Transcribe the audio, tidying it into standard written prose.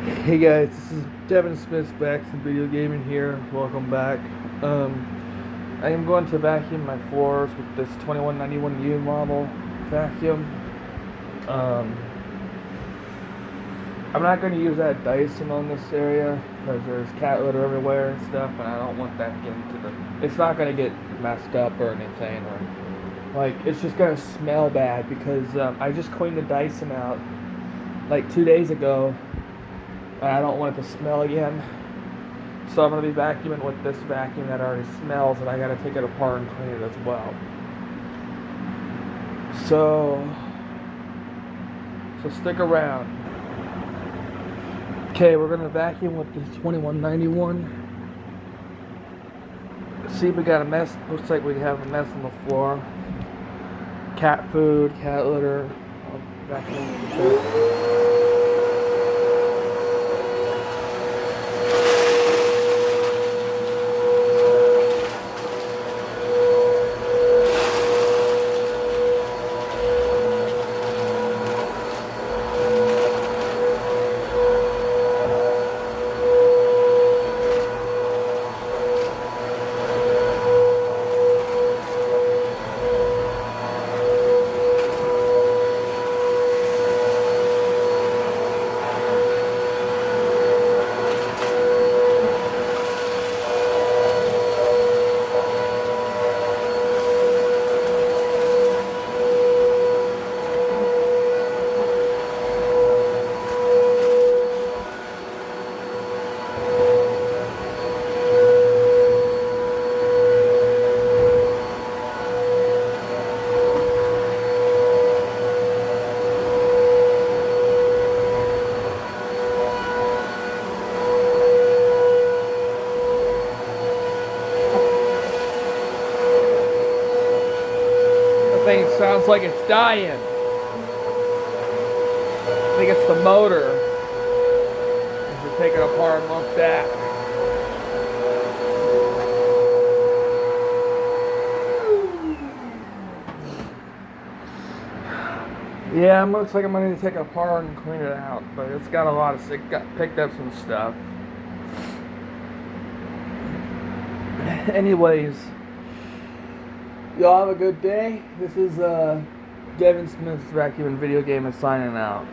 Hey guys, this is Devin Smith back from Video Gaming here. Welcome back. I am going to vacuum my floors with this 2191U model vacuum. Um, I'm not going to use that Dyson on this area because there's cat litter everywhere and stuff, and I don't want that getting to the. It's not going to get messed up or anything, or it's just going to smell bad because I just cleaned the Dyson out like 2 days ago. I don't want it to smell again. So I'm going to be vacuuming with this vacuum that already smells, and I got to take it apart and clean it as well. So stick around. Okay, we're going to vacuum with this 2191. See, we got a mess. Looks like we have a mess on the floor. Cat food, cat litter. I'll vacuum with the thing sounds like it's dying. I think it's the motor. If we take it apart and look at. Yeah, it looks like I'm gonna need to take it apart and clean it out, but it's got it got picked up some stuff. Anyways, y'all have a good day. This is Devin Smith's Vacuum and Video Game is signing out.